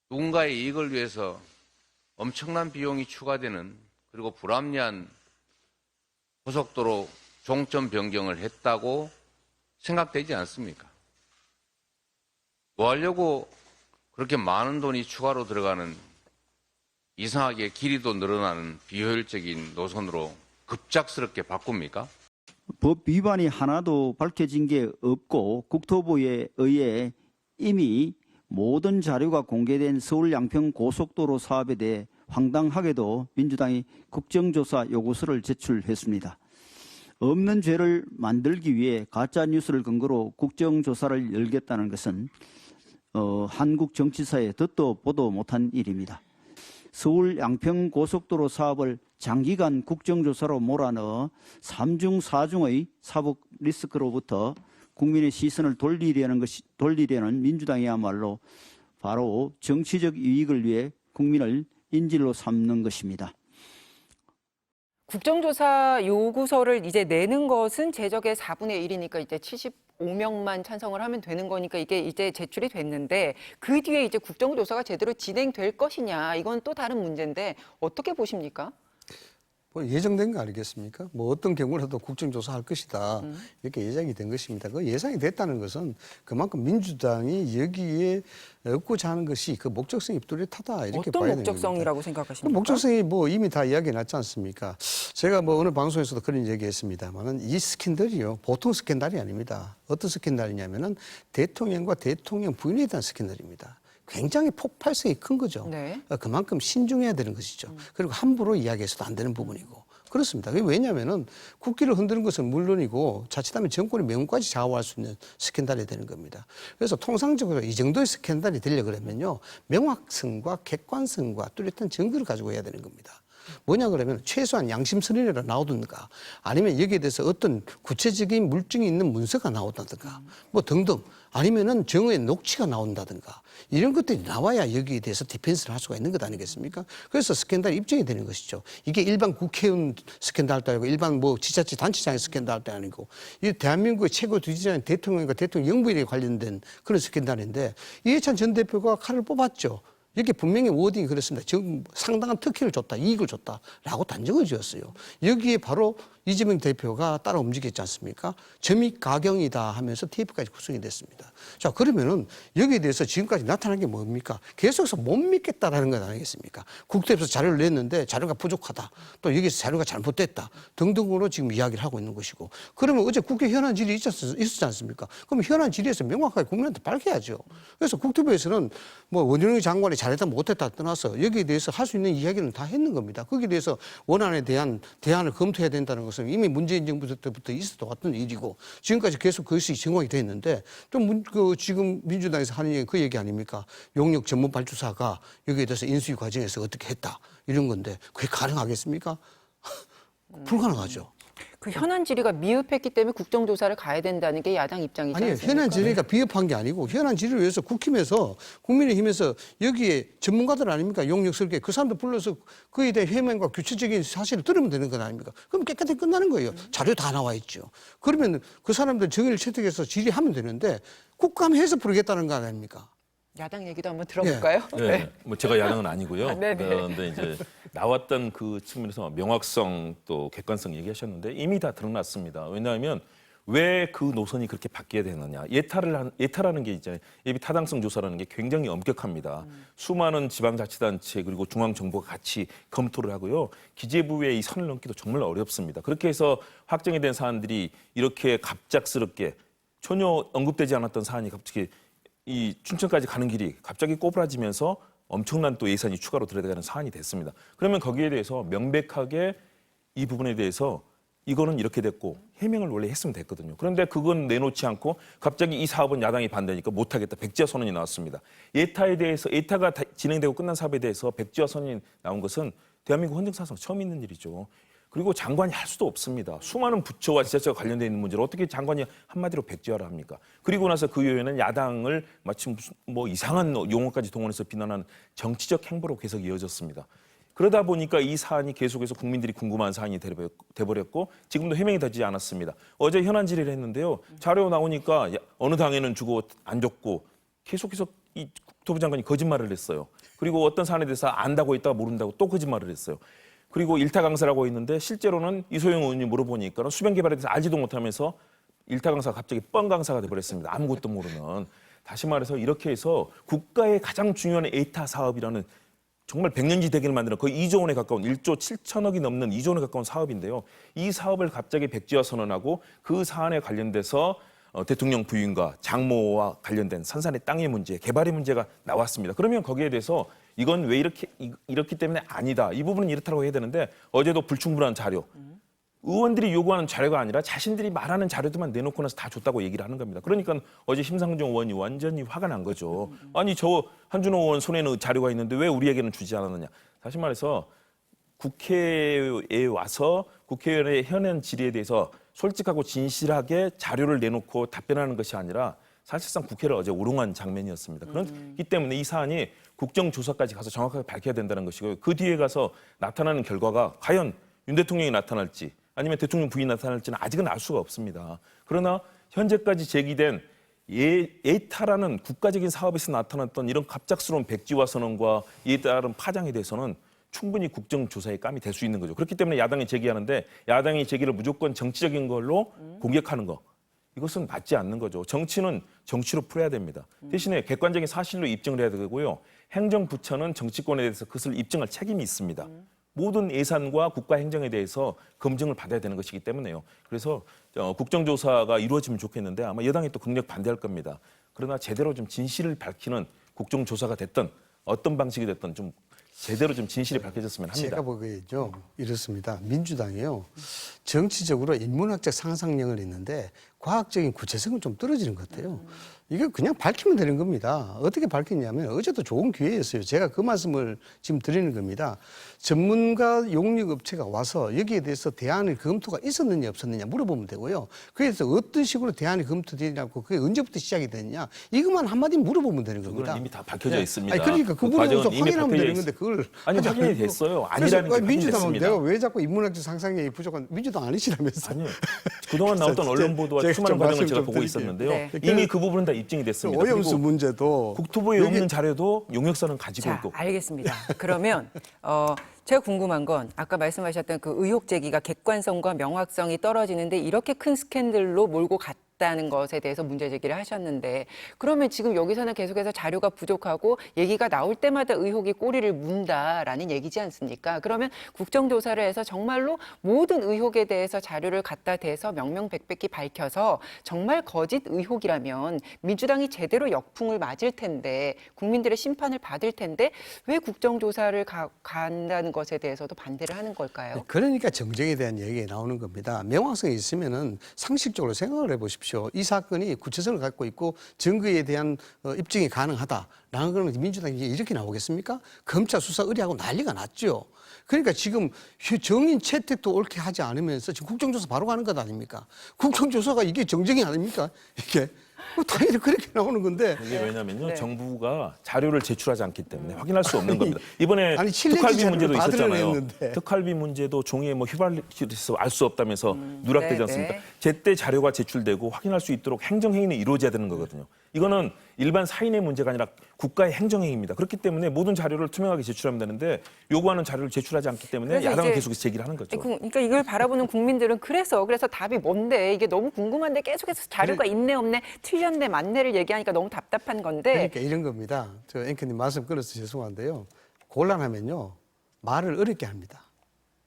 누군가의 이익을 위해서 엄청난 비용이 추가되는 그리고 불합리한 고속도로 종점 변경을 했다고 생각되지 않습니까? 뭐 하려고 그렇게 많은 돈이 추가로 들어가는 이상하게 길이도 늘어나는 비효율적인 노선으로 급작스럽게 바꿉니까? 법 위반이 하나도 밝혀진 게 없고 국토부에 의해 이미 모든 자료가 공개된 서울 양평 고속도로 사업에 대해 황당하게도 민주당이 국정조사 요구서를 제출했습니다. 없는 죄를 만들기 위해 가짜 뉴스를 근거로 국정조사를 열겠다는 것은 한국 정치사에 듣도 보도 못한 일입니다. 서울 양평 고속도로 사업을 장기간 국정조사로 몰아넣어 3중 4중의 사법 리스크로부터 국민의 시선을 돌리려는 민주당이야말로 바로 정치적 이익을 위해 국민을 인질로 삼는 것입니다. 국정조사 요구서를 이제 내는 것은 제적의 4분의 1이니까 이제 75명만 찬성을 하면 되는 거니까 이게 이제 제출이 됐는데 그 뒤에 이제 국정조사가 제대로 진행될 것이냐 이건 또 다른 문제인데 어떻게 보십니까? 뭐 예정된 거 아니겠습니까? 뭐 어떤 경우라도 국정조사할 것이다 이렇게 예상이 된 것입니다. 그 예상이 됐다는 것은 그만큼 민주당이 여기에 얻고자 하는 것이 그 목적성이 뚜렷하다 이렇게 어떤 봐야 됩니다. 목적성이라고 그 생각하십니까? 목적성이 뭐 이미 다 이야기 났지 않습니까? 제가 뭐 어느 방송에서도 그런 얘기했습니다만은 이 스캔들이요 보통 스캔들이 아닙니다. 어떤 스캔들이냐면은 대통령과 대통령 부인에 대한 스캔들입니다. 굉장히 폭발성이 큰 거죠. 네. 그만큼 신중해야 되는 것이죠. 그리고 함부로 이야기해서도 안 되는 부분이고. 그렇습니다. 그게 왜냐하면은 국기를 흔드는 것은 물론이고 자칫하면 정권의 명까지 좌우할 수 있는 스캔들이 되는 겁니다. 그래서 통상적으로 이 정도의 스캔들이 되려 그러면요 명확성과 객관성과 뚜렷한 증거를 가지고 해야 되는 겁니다. 뭐냐 그러면 최소한 양심선언이라 나오든가 아니면 여기에 대해서 어떤 구체적인 물증이 있는 문서가 나온다든가 뭐 등등 아니면은 정의의 녹취가 나온다든가 이런 것들이 나와야 여기에 대해서 디펜스를 할 수가 있는 것 아니겠습니까? 그래서 스캔들이 입증이 되는 것이죠. 이게 일반 국회의원 스캔들 할 때 아니고 일반 뭐 지자체 단체장의 스캔들 할 때 아니고 이 대한민국의 최고 지지자인 대통령과 대통령 영부인에 관련된 그런 스캔들인데 이해찬 전 대표가 칼을 뽑았죠. 여기 분명히 워딩이 그렇습니다. 지금 상당한 특혜를 줬다, 이익을 줬다라고 단정을 지었어요. 여기에 바로 이재명 대표가 따라 움직였지 않습니까? 점입 가경이다 하면서 TF까지 구성이 됐습니다. 자, 그러면은 여기에 대해서 지금까지 나타난 게 뭡니까? 계속해서 못 믿겠다라는 것 아니겠습니까? 국토에서 자료를 냈는데 자료가 부족하다. 또 여기서 자료가 잘못됐다. 등등으로 지금 이야기를 하고 있는 것이고. 그러면 어제 국회 현안 질의 있었지 않습니까? 그럼 현안 질의에서 명확하게 국민한테 밝혀야죠. 그래서 국토부에서는 뭐 원희룡 장관이 잘했다 못했다 떠나서 여기에 대해서 할 수 있는 이야기는 다 했는 겁니다. 거기에 대해서 원안에 대한 대안을 검토해야 된다는 것은 이미 문재인 정부 때부터 있었던 같은 일이고 지금까지 계속 그것이 정황이 돼 있는데 또 지금 민주당에서 하는 얘기 그 얘기 아닙니까? 용역 전문 발주사가 여기에 대해서 인수위 과정에서 어떻게 했다 이런 건데 그게 가능하겠습니까? 불가능하죠. 그 현안 질의가 미흡했기 때문에 국정조사를 가야 된다는 게 야당 입장이지 아니요. 않습니까? 현안 질의가 비협한 게 아니고 현안 질의를 위해서 국힘에서 국민의힘에서 여기에 전문가들 아닙니까? 용역 설계 그 사람들 불러서 그에 대한 해명과 규칙적인 사실을 들으면 되는 건 아닙니까? 그럼 깨끗하게 끝나는 거예요. 자료 다 나와 있죠. 그러면 그 사람들 정의를 채택해서 질의하면 되는데 국감해서 부르겠다는 거 아닙니까? 야당 얘기도 한번 들어볼까요? 네. 뭐 제가 야당은 아니고요. 네네. 그런데 이제 나왔던 그 측면에서 명확성 또 객관성 얘기하셨는데 이미 다 드러났습니다. 왜냐하면 왜 그 노선이 그렇게 바뀌어야 되느냐. 예타라는 게 있잖아요. 예비 타당성 조사라는 게 굉장히 엄격합니다. 수많은 지방자치단체 그리고 중앙정부가 같이 검토를 하고요. 기재부의 이 선을 넘기도 정말 어렵습니다. 그렇게 해서 확정이 된 사안들이 이렇게 갑작스럽게 전혀 언급되지 않았던 사안이 갑자기 이 춘천까지 가는 길이 갑자기 꼬부라지면서 엄청난 또 예산이 추가로 들어가는 사안이 됐습니다. 그러면 거기에 대해서 명백하게 이 부분에 대해서 이거는 이렇게 됐고 해명을 원래 했으면 됐거든요. 그런데 그건 내놓지 않고 갑자기 이 사업은 야당이 반대니까 못하겠다. 백지화 선언이 나왔습니다. 예타에 대해서 예타가 진행되고 끝난 사업에 대해서 백지화 선언이 나온 것은 대한민국 헌정사상 처음 있는 일이죠. 그리고 장관이 할 수도 없습니다. 수많은 부처와 지자체가 관련되어 있는 문제를 어떻게 장관이 한마디로 백지화를 합니까? 그리고 나서 그 이후에는 야당을 마치 무슨 뭐 이상한 용어까지 동원해서 비난하는 정치적 행보로 계속 이어졌습니다. 그러다 보니까 이 사안이 계속해서 국민들이 궁금한 사안이 돼버렸고 지금도 해명이 되지 않았습니다. 어제 현안 질의를 했는데요. 자료 나오니까 어느 당에는 주고 안 줬고 계속해서 이 국토부 장관이 거짓말을 했어요. 그리고 어떤 사안에 대해서 안다고 했다가 모른다고 또 거짓말을 했어요. 그리고 일타 강사라고 있는데 실제로는 이소영 의원이 물어보니까 수변 개발에 대해서 알지도 못하면서 일타 강사가 갑자기 뻥 강사가 돼버렸습니다. 아무것도 모르는. 다시 말해서 이렇게 해서 국가의 가장 중요한 에이타 사업이라는 정말 백년지 대계를 만드는 거의 2조 원에 가까운 1조 7천억이 넘는 2조 원에 가까운 사업인데요. 이 사업을 갑자기 백지화 선언하고 그 사안에 관련돼서 대통령 부인과 장모와 관련된 산산의 땅의 문제, 개발의 문제가 나왔습니다. 그러면 거기에 대해서 이건 왜 이렇기 때문에 아니다. 이 부분은 이렇다고 해야 되는데 어제도 불충분한 자료. 의원들이 요구하는 자료가 아니라 자신들이 말하는 자료들만 내놓고 나서 다 줬다고 얘기를 하는 겁니다. 그러니까 어제 심상정 의원이 완전히 화가 난 거죠. 아니 저 한준호 의원 손에는 자료가 있는데 왜 우리에게는 주지 않았느냐. 다시 말해서 국회에 와서 국회의원의 현안 질의에 대해서 솔직하고 진실하게 자료를 내놓고 답변하는 것이 아니라 사실상 국회를 어제 우롱한 장면이었습니다. 그렇기 때문에 이 사안이 국정조사까지 가서 정확하게 밝혀야 된다는 것이고요. 그 뒤에 가서 나타나는 결과가 과연 윤 대통령이 나타날지 아니면 대통령 부인이 나타날지는 아직은 알 수가 없습니다. 그러나 현재까지 제기된 예타라는 국가적인 사업에서 나타났던 이런 갑작스러운 백지화 선언과 이에 따른 파장에 대해서는 충분히 국정조사의 감이 될 수 있는 거죠. 그렇기 때문에 야당이 제기하는데 야당이 제기를 무조건 정치적인 걸로 공격하는 거. 이것은 맞지 않는 거죠. 정치는 정치로 풀어야 됩니다. 대신에 객관적인 사실로 입증을 해야 되고요. 행정부처는 정치권에 대해서 그것을 입증할 책임이 있습니다. 모든 예산과 국가 행정에 대해서 검증을 받아야 되는 것이기 때문에요. 그래서 국정조사가 이루어지면 좋겠는데 아마 여당이 또 극력 반대할 겁니다. 그러나 제대로 좀 진실을 밝히는 국정조사가 됐든 어떤 방식이 됐든 좀 제대로 좀 진실이 밝혀졌으면 합니다. 제가 보기에죠 이렇습니다. 민주당이요 정치적으로 인문학적 상상력을 있는데 과학적인 구체성은 좀 떨어지는 것 같아요. 이거 그냥 밝히면 되는 겁니다. 어떻게 밝혔냐면 어제도 좋은 기회였어요. 제가 그 말씀을 지금 드리는 겁니다. 전문가 용역업체가 와서 여기에 대해서 대안의 검토가 있었느냐 없었느냐 물어보면 되고요. 그래서 어떤 식으로 대안이 검토되냐고 그게 언제부터 시작이 됐냐 이것만 한마디 물어보면 되는 겁니다. 그건 이미 다 밝혀져 있습니다. 아니, 그러니까 그 부분에서 확인하면 되는 건데 그걸 아니 하지 확인이 않고. 됐어요. 아니라는 게 그래서 민주당은 확인됐습니다. 내가 왜 자꾸 인문학적 상상력이 부족한 민주당 아니시라면서. 아니요. 그동안 나왔던 언론 보도와 제가 수많은 좀 과정을 말씀 제가 좀 보고 드릴게요. 있었는데요. 네. 이미 그 부분은 다 입증이 됐습니다. 오염수 그리고 문제도 국토부에 여기- 없는 자료도 용역사는 가지고 자, 있고. 알겠습니다. 그러면 제가 궁금한 건 아까 말씀하셨던 그 의혹 제기가 객관성과 명확성이 떨어지는데 이렇게 큰 스캔들로 몰고 갔다는 것에 대해서 문제 제기를 하셨는데 그러면 지금 여기서는 계속해서 자료가 부족하고 얘기가 나올 때마다 의혹이 꼬리를 문다라는 얘기지 않습니까? 그러면 국정조사를 해서 정말로 모든 의혹에 대해서 자료를 갖다 대서 명명백백히 밝혀서 정말 거짓 의혹이라면 민주당이 제대로 역풍을 맞을 텐데 국민들의 심판을 받을 텐데 왜 국정조사를 간다는 것에 대해서도 반대를 하는 걸까요? 그러니까 정쟁에 대한 얘기가 나오는 겁니다. 명확성이 있으면은 상식적으로 생각을 해보십시오. 이 사건이 구체성을 갖고 있고 증거에 대한 입증이 가능하다라는 거는 민주당이 이렇게 나오겠습니까? 검찰 수사 의뢰하고 난리가 났죠. 그러니까 지금 정인 채택도 옳게 하지 않으면서 지금 국정조사 바로 가는 것 아닙니까? 국정조사가 이게 정쟁이 아닙니까? 이게 당연히 그렇게 나오는 건데. 이게 왜냐면요. 네. 정부가 자료를 제출하지 않기 때문에 확인할 수 없는 겁니다. 이번에 아니, 칠레지 특활비 자료를 문제도 다 있었잖아요. 드러냈는데. 특활비 문제도 종이에 뭐 휘발돼서 알 수 없다면서 누락되지 네, 않습니까? 네. 제때 자료가 제출되고 확인할 수 있도록 행정행위는 이루어져야 되는 거거든요. 이거는 일반 사인의 문제가 아니라 국가의 행정행위입니다. 그렇기 때문에 모든 자료를 투명하게 제출하면 되는데 요구하는 자료를 제출하지 않기 때문에 그래서 야당은 이제 계속해서 제기를 하는 거죠. 그러니까 이걸 바라보는 국민들은 그래서 답이 뭔데 이게 너무 궁금한데 계속해서 자료가 있네 없네 틀렸네 맞네를 얘기하니까 너무 답답한 건데 그러니까 이런 겁니다. 저 앵커님 말씀 끊어서 죄송한데요. 곤란하면요 말을 어렵게 합니다.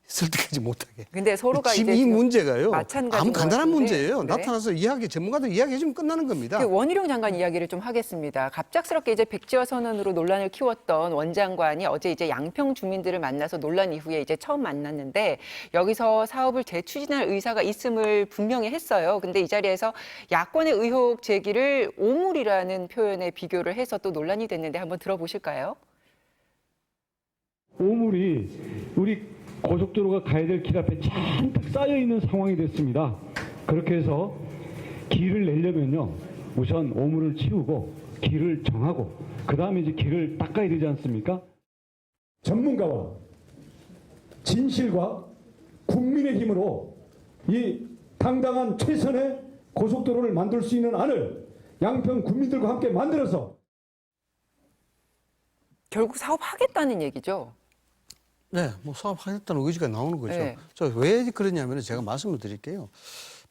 설득하지 못하게. 근데 서로가 지금 이제 이 지금 문제가요. 마찬가지인 아무 것 간단한 같은데. 문제예요. 네. 나타나서 전문가들 이야기해주면 끝나는 겁니다. 그 원희룡 장관 이야기를 좀 하겠습니다. 갑작스럽게 이제 백지화 선언으로 논란을 키웠던 원 장관이 어제 이제 양평 주민들을 만나서 논란 이후에 이제 처음 만났는데 여기서 사업을 재추진할 의사가 있음을 분명히 했어요. 근데 이 자리에서 야권의 의혹 제기를 오물이라는 표현에 비교를 해서 또 논란이 됐는데 한번 들어보실까요? 오물이 우리 고속도로가 가야 될 길 앞에 잔뜩 쌓여 있는 상황이 됐습니다. 그렇게 해서 길을 내려면요, 우선 오물을 치우고 길을 정하고 그 다음에 이제 길을 닦아야 되지 않습니까? 전문가와 진실과 국민의 힘으로 이 당당한 최선의 고속도로를 만들 수 있는 안을 양평 국민들과 함께 만들어서 결국 사업하겠다는 얘기죠. 네, 뭐 사업하겠다는 의지가 나오는 거죠. 네. 저 왜 그러냐면 제가 말씀을 드릴게요.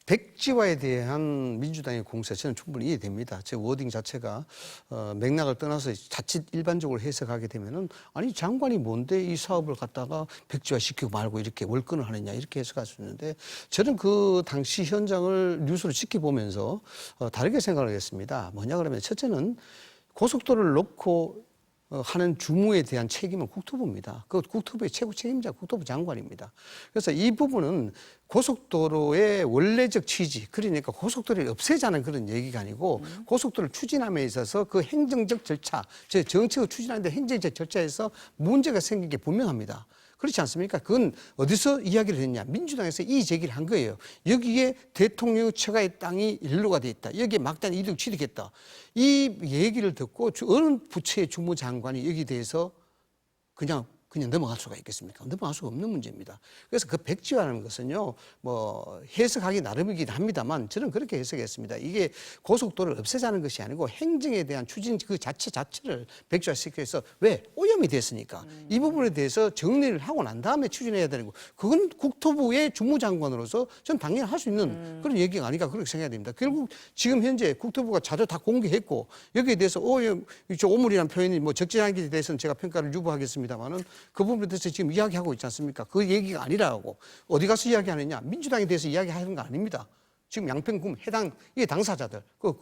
백지화에 대한 민주당의 공세 저는 충분히 이해됩니다. 제 워딩 자체가 맥락을 떠나서 자칫 일반적으로 해석하게 되면은 아니 장관이 뭔데 이 사업을 갖다가 백지화 시키고 말고 이렇게 월권을 하느냐 이렇게 해석할 수 있는데 저는 그 당시 현장을 뉴스로 지켜보면서 다르게 생각을 했습니다. 뭐냐 그러면 첫째는 고속도로를 놓고 하는 주무에 대한 책임은 국토부입니다. 그 국토부의 최고 책임자 국토부 장관입니다. 그래서 이 부분은 고속도로의 원래적 취지, 그러니까 고속도로를 없애자는 그런 얘기가 아니고 고속도로를 추진함에 있어서 그 행정적 절차, 즉 정책을 추진하는데 행정적 절차에서 문제가 생긴 게 분명합니다. 그렇지 않습니까? 그건 어디서 이야기를 했냐? 민주당에서 이 제기를 한 거예요. 여기에 대통령 처가의 땅이 일로가 돼 있다. 여기에 막대한 이득 취득했다. 이 얘기를 듣고 어느 부처의 주무장관이 여기 대해서 그냥 그냥 넘어갈 수가 있겠습니까? 넘어갈 수가 없는 문제입니다. 그래서 그 백지화라는 것은요, 뭐 해석하기 나름이긴 합니다만 저는 그렇게 해석했습니다. 이게 고속도로를 없애자는 것이 아니고 행정에 대한 추진 그 자체를 백지화시켜서 왜 오염이 됐으니까 이 부분에 대해서 정리를 하고 난 다음에 추진해야 되는 거. 그건 국토부의 주무장관으로서 전 당연히 할 수 있는 그런 얘기가 아닌가 그렇게 생각해야 됩니다. 결국 지금 현재 국토부가 자료 다 공개했고 여기에 대해서 오염, 오물이라는 표현이 뭐 적절한지에 대해서는 제가 평가를 유보하겠습니다만은 그 부분에 대해서 지금 이야기하고 있지 않습니까? 그 얘기가 아니라고. 어디 가서 이야기하느냐? 민주당에 대해서 이야기하는 거 아닙니다. 지금 양평군 해당 이 당사자들, 그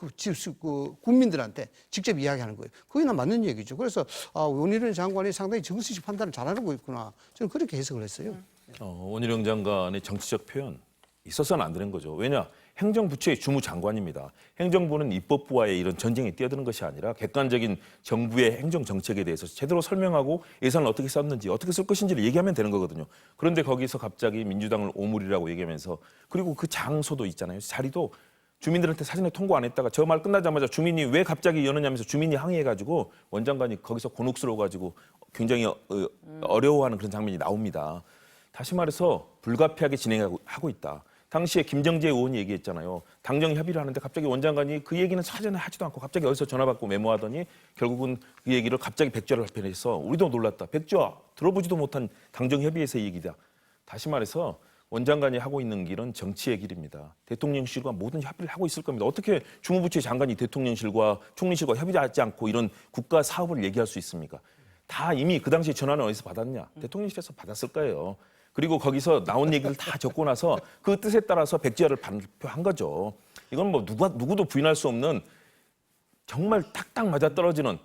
국민들한테 직접 이야기하는 거예요. 그게나 맞는 얘기죠. 그래서 원희룡 장관이 상당히 정치적 판단을 잘하고 있구나. 저는 그렇게 해석을 했어요. 원희룡 장관의 정치적 표현 있어서는 안 되는 거죠. 왜냐? 행정부처의 주무장관입니다. 행정부는 입법부와의 이런 전쟁에 뛰어드는 것이 아니라 객관적인 정부의 행정정책에 대해서 제대로 설명하고 예산을 어떻게 썼는지 어떻게 쓸 것인지를 얘기하면 되는 거거든요. 그런데 거기서 갑자기 민주당을 오물이라고 얘기하면서 그리고 그 장소도 있잖아요. 자리도 주민들한테 사전에 통보 안 했다가 저 말 끝나자마자 주민이 왜 갑자기 여느냐면서 주민이 항의해가지고 원 장관이 거기서 곤혹스러워가지고 굉장히 어려워하는 그런 장면이 나옵니다. 다시 말해서 불가피하게 진행하고 있다. 당시에 김정재 의원이 얘기했잖아요. 당정 협의를 하는데 갑자기 원 장관이 그 얘기는 사전에 하지도 않고 갑자기 어디서 전화 받고 메모하더니 결국은 그 얘기를 갑자기 백지화를 발표해서 우리도 놀랐다. 백지화 들어보지도 못한 당정 협의에서의 얘기다. 다시 말해서 원 장관이 하고 있는 길은 정치의 길입니다. 대통령실과 모든 협의를 하고 있을 겁니다. 어떻게 주무부처의 장관이 대통령실과 총리실과 협의하지 않고 이런 국가 사업을 얘기할 수 있습니까? 다 이미 그 당시에 전화는 어디서 받았냐? 대통령실에서 받았을 거예요. 그리고 거기서 나온 얘기를 다 적고 나서 그 뜻에 따라서 백지화를 발표한 거죠. 이건 뭐 누구도 부인할 수 없는 정말 딱딱 맞아떨어지는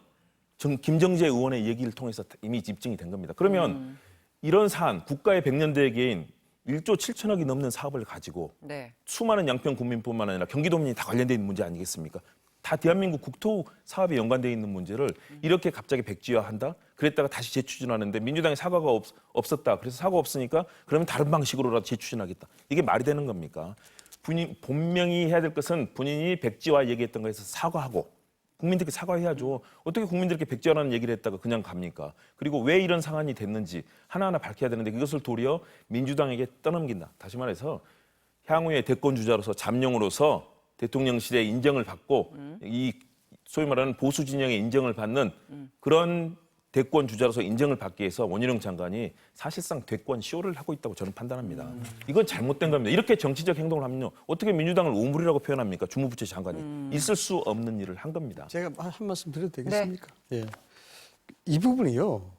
김정재 의원의 얘기를 통해서 이미 입증이 된 겁니다. 그러면 이런 사안, 국가의 100년 대계인 1조 7천억이 넘는 사업을 가지고 네. 수많은 양평 국민뿐만 아니라 경기도민이 다 관련돼 있는 문제 아니겠습니까? 다 대한민국 국토 사업에 연관되어 있는 문제를 이렇게 갑자기 백지화한다? 그랬다가 다시 재추진하는데 민주당의 사과가 없었다. 그래서 사과 없으니까 그러면 다른 방식으로라도 재추진하겠다. 이게 말이 되는 겁니까? 분명히 해야 될 것은 본인이 백지화 얘기했던 거에서 사과하고 국민들께 사과해야죠. 어떻게 국민들께 백지화라는 얘기를 했다가 그냥 갑니까? 그리고 왜 이런 상황이 됐는지 하나하나 밝혀야 되는데 그것을 도리어 민주당에게 떠넘긴다. 다시 말해서 향후의 대권 주자로서 잠룡으로서 대통령실의 인정을 받고 이 소위 말하는 보수 진영의 인정을 받는 그런 대권 주자로서 인정을 받기 위해서 원희룡 장관이 사실상 대권 쇼를 하고 있다고 저는 판단합니다. 이건 잘못된 겁니다. 이렇게 정치적 행동을 하면요. 어떻게 민주당을 오물이라고 표현합니까? 주무부처 장관이. 있을 수 없는 일을 한 겁니다. 제가 한 말씀 드려도 되겠습니까? 예. 이 부분이요.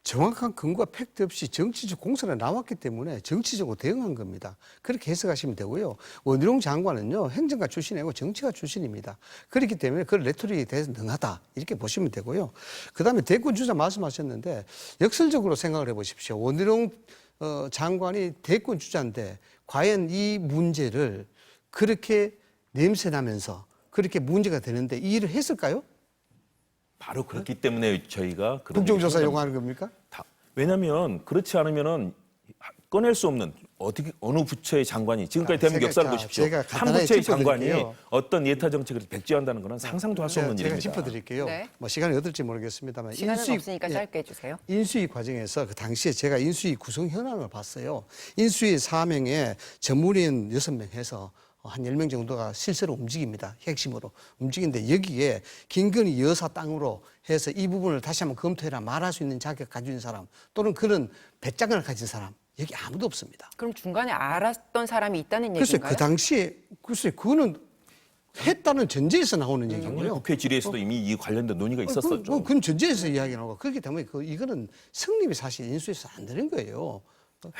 정확한 근거와 팩트 없이 정치적 공세가 나왔기 때문에 정치적으로 대응한 겁니다. 그렇게 해석하시면 되고요. 원희룡 장관은요, 행정가 출신이고 정치가 출신입니다. 그렇기 때문에 그 레토릭에 대해서 능하다. 이렇게 보시면 되고요. 그 다음에 대권 주자 말씀하셨는데 역설적으로 생각을 해보십시오. 원희룡 장관이 대권 주자인데 과연 이 문제를 그렇게 냄새나면서 그렇게 문제가 되는데 이 일을 했을까요? 바로 그렇기 때문에 저희가 그런 국정조사 얘기를 요구하는 겁니까? 왜냐하면 그렇지 않으면은 꺼낼 수 없는 어느 부처의 장관이 지금까지 대한민국 역사를 보십시오. 한 부처의 장관이 어떤 예타 정책을 백지화한다는 것은 상상도 할 수 없는 일입니다. 제가 짚어드릴게요. 네. 뭐 시간이 어떨지 모르겠습니다만 시간은 없으니까 짧게 해주세요. 인수위 과정에서 그 당시에 제가 인수위 구성 현황을 봤어요. 인수위 4명에 전문위원 6명 해서 한 10명 정도가 실제로 움직입니다. 핵심으로 움직이는데 여기에 김건희 여사 땅으로 해서 이 부분을 다시 한번 검토해라 말할 수 있는 자격 가진 사람 또는 그런 배짱을 가진 사람 여기 아무도 없습니다. 그럼 중간에 알았던 사람이 있다는 글쎄 얘기인가요? 그 당시에 글쎄 그거는 했다는 전제에서 나오는 작년에 얘기고요. 국회 질의에서도 이미 이 관련된 논의가 있었었죠. 그건 전제에서 이야기 나오고 그렇기 때문에 이거는 성립이 사실 인수에서 안 되는 거예요.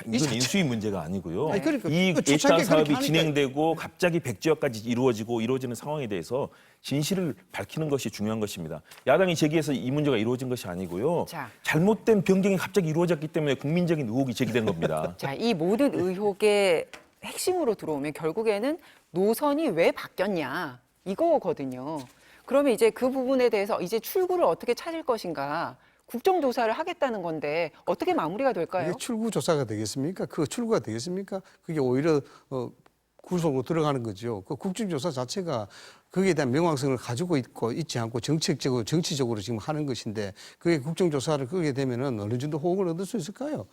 이건 인수위 문제가 아니고요. 아니, 그러니까 이 초창기에 예타 사업이 그렇게 진행되고 갑자기 백지화까지 이루어지는 상황에 대해서 진실을 밝히는 것이 중요한 것입니다. 야당이 제기해서 이 문제가 이루어진 것이 아니고요. 자. 잘못된 변경이 갑자기 이루어졌기 때문에 국민적인 의혹이 제기된 겁니다. 자, 이 모든 의혹의 핵심으로 들어오면 결국에는 노선이 왜 바뀌었냐 이거거든요. 그러면 이제 그 부분에 대해서 이제 출구를 어떻게 찾을 것인가 국정조사를 하겠다는 건데 어떻게 마무리가 될까요? 이게 출구 조사가 되겠습니까? 그 출구가 되겠습니까? 그게 오히려 구속으로 들어가는 거죠. 그 국정조사 자체가 거기에 대한 명확성을 가지고 있지 않고 정치적으로 지금 하는 것인데 그게 국정조사를 끄게 되면은 어느 정도 호응을 얻을 수 있을까요?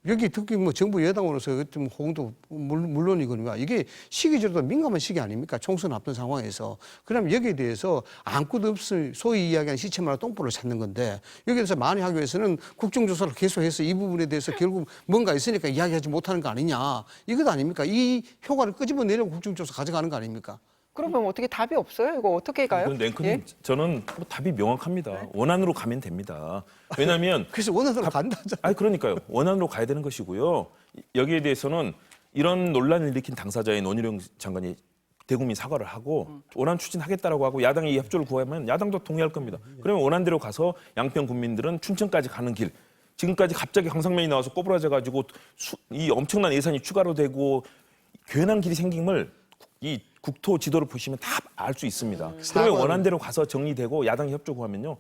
여기 특히 뭐 정부 여당으로서 좀 호응도 물론이거든요. 이게 시기적으로 민감한 시기 아닙니까? 총선 앞둔 상황에서. 그럼 여기에 대해서 아무것도 없이 소위 이야기하는 시체마다 똥볼을 찾는 건데 여기에 대해서 많이 하기 위해서는 국정조사를 계속해서 이 부분에 대해서 결국 뭔가 있으니까 이야기하지 못하는 거 아니냐. 이것 아닙니까? 이 효과를 끄집어내려고 국정조사 가져가는 거 아닙니까? 그러면 어떻게 답이 없어요? 이거 어떻게 가요? 이건 랭크님, 저는 뭐 답이 명확합니다. 원안으로 가면 됩니다. 왜냐하면 그래서 원하는 간다잖아요. 아니 그러니까요. 원안으로 가야 되는 것이고요. 여기에 대해서는 이런 논란을 일으킨 당사자인 원희룡 장관이 대국민 사과를 하고 원안 추진하겠다라고 하고 야당이 이 협조를 구하면 야당도 동의할 겁니다. 그러면 원안대로 가서 양평 국민들은 춘천까지 가는 길 지금까지 갑자기 강상면이 나와서 꼬부라져 가지고 이 엄청난 예산이 추가로 되고 괜한 길이 생긴 걸 이 국토 지도를 보시면 다 알 수 있습니다. 그러면 원안대로 가서 정리되고 야당이 협조 구하면요.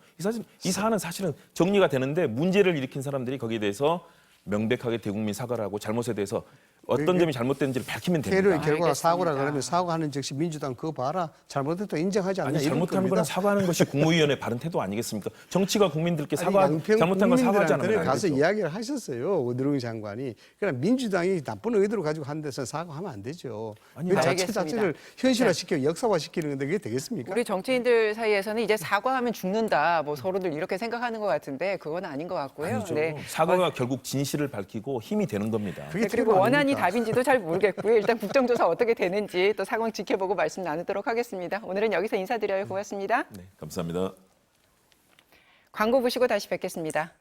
이 사안은 사실은 정리가 되는데 문제를 일으킨 사람들이 거기에 대해서 명백하게 대국민 사과를 하고 잘못에 대해서 어떤 점이 잘못됐는지를 밝히면 됩니다. 테러의 결과가 알겠습니다. 사고라 그러면 사과하는 즉시 민주당 그거 봐라 잘못했다 인정하지 않냐 아니 이런 잘못한 겁니다. 거는 사과하는 것이 국무위원의 바른 태도 아니겠습니까? 정치가 국민들께 양평 잘못한 건 사과하지 않는 국민들한테 거예요. 가서 이야기를 하셨어요. 원희룡 장관이. 그러나 민주당이 나쁜 의도로 가지고 한 데서 사과하면 안 되죠. 아니, 그 자체 알겠습니다. 자체를 현실화시키고 역사화시키는 건데 그게 되겠습니까? 우리 정치인들 사이에서는 이제 사과하면 죽는다. 뭐 서로들 이렇게 생각하는 것 같은데 그건 아닌 것 같고요. 아니죠. 네. 사과가 결국 진실을 밝히고 힘이 되는 겁니다. 그게 네, 그리고 테러 원안이 아닙니까? 답인지도 잘 모르겠고요. 일단 국정조사 어떻게 되는지 또 상황 지켜보고 말씀 나누도록 하겠습니다. 오늘은 여기서 인사드려요. 고맙습니다. 네, 감사합니다. 광고 보시고 다시 뵙겠습니다.